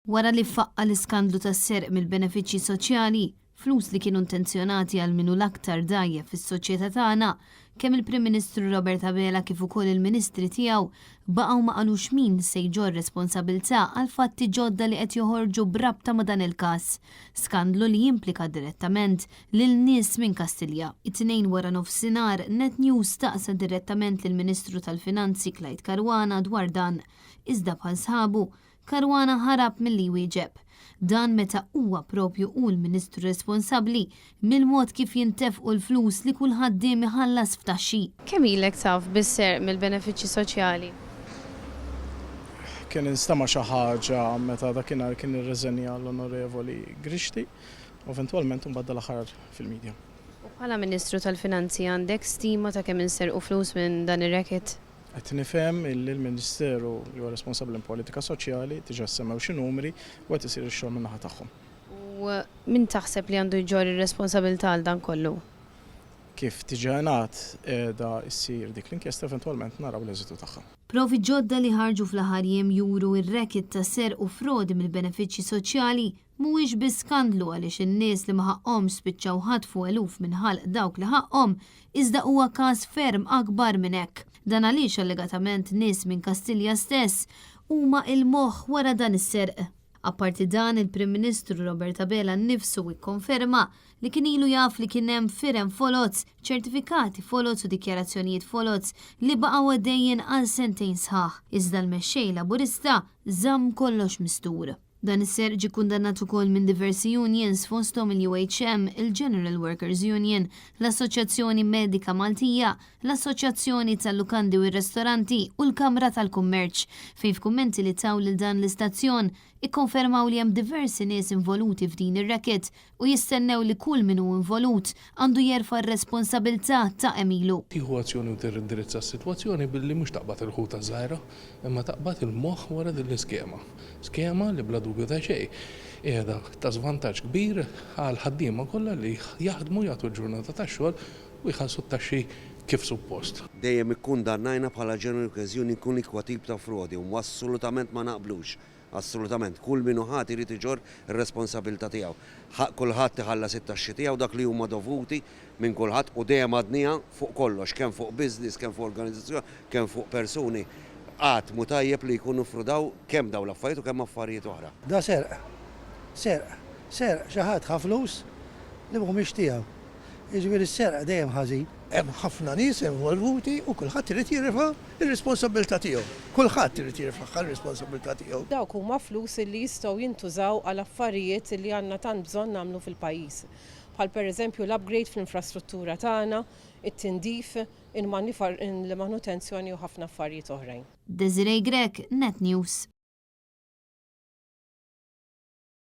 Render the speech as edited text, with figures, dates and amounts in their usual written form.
Wara li faqqa l-iskandlu tas-serq mill-benefiċċji soċjali, flus li kienu intenzjonati għal minu l-aktar dajjef fis-soċjetà tagħna, kemm il-Prim Ministru Robert Abela kif ukoll il-Ministri tiegħu baqgħu ma qalux min se jġor responsabbiltà għal fatti ġodda li qed joħorġu brabta ma' dan il-każ. Skandlu li jimplika direttament lil nies minn Kastilja. It-tnejn wara nofsinhar Net News staqsa direttament lill-Ministru tal-Finanzi Clyde Caruana dwar dan. Iżda bħal sħabu Caruana ħarab milli wieġeb. Dan meta huwa propju hu l-Ministru responsabbli mill-mod kif jintefqu l-flus li kull ħaddiem iħallas f'taxxi. Kemm ilek taf bis-serq mill-benefiċċji soċjali? Kien instama xi ħaġa meta dakinhar kien irreżenja l-Onorevoli Grixti u eventwalment imbagħad dal-aħħar fil-medja. U bħala Ministru tal-Finanzi għandek stima ta' kemm inserqu flus minn dan ir-racket? Qed nifhem li l-Ministeru li huwa responsabbli politika soċjali tiġa semmew xi numri u qed isir ix-xogħol min-naħa tagħhom. U min taħseb li għandu jġor ir-responsabilità għal dan kollu? Kif tiġa ngħid qiegħda ssir dik l-inkjesta eventwalment naraw l-eżitu tagħha. Provi ġodda li ħarġu fl-aħħar jiem juru r-racket ta' serq u frodi mill-benefiċċji soċjali mhuwiex biss skandlu għaliex in-nies li ma ħaqhomx spiċċaw ħatfu eluf minn ħalq dawk li ħaqhom iżda huwa każ ferm akbar minn hekk. Dan għaliex allegatament nies minn Kastilja stess huma il-moħħ wara dan is-serq. Apparti dan il-Prim Ministru Robert Abela nnifsu ikkonferma li kien ilu jaf li kien hemm firem folots, ċertifikati folots u dikjarazzjonijiet folots li baqgħu għaddejjin għal sentejn sħaħ. Iżda l-mexxej laburista żamm kollox mistur. Dan is-serq ġie kundannat ukoll minn diversi unions fosthom il-UHM, il-General Workers Union, l-Assoċjazzjoni Medika Maltija, l-Assoċjazzjoni tal-Lukandi u r-Ristoranti u l-Kamra tal-Kummerċ, fejn f'kummenti li taw lil dan l-istazzjon ikkonfermaw li hemm diversi nies involuti f'din ir-racket u jistennew li kull min hu involut għandu jerfa' r-responsabilità ta' emilu. Tieħu azzjoni u tirrindirizza s-sitwazzjoni billi mhux taqbad il-ħuta żgħira, imma taqbad il-moħħ wara din l-iskema. Skema li bla dubju ta' xejn qiegħda ta' żvantaġġ kbir għal ħaddiema kollha li jaħdmu jagħtu l-ġurnata tax-xogħol u jħallsu t-taxxi kif suppost. Dejjem ikkundannajna bħala ġenerali okkażjoni kun ikwa tip ta' frodi u assolutament ma naqblux. Assolutament, kull minnu ħadd irid iġor ir-responsabilità tiegħu. Kulħadd iħallas it-taxxi tiegħu dak li huma dovuti minn kulħadd u dejjem għadnija fuq kollox, kemm fuq business, kemm fuq organizzazzjoni, kemm fuq persuni. Qatt mu tajjeb li jkunu frudaw kemm dawn l-affarijiet u kemm affarijiet oħra. Da serq, xi ħadd ħa flus li mhumiex tiegħu. Jiġifieri s-serq dejjem ħażin. Hemm ħafna nies involvuti u kulħadd irid jirfa' ir-responsabilità tiegħu. Kulħadd irid jirfa' ir-responsabilità tiegħu. Dawk huma flus li jistgħu jintużaw għal affarijiet li għandna tant bżonn nagħmlu fil-pajjiż. Bħal pereżempju l-upgrade fl-infrastruttura tagħna, it-tindif, il-manutenzjoni u ħafna affarijiet oħrajn. Desiree Grek, Net News.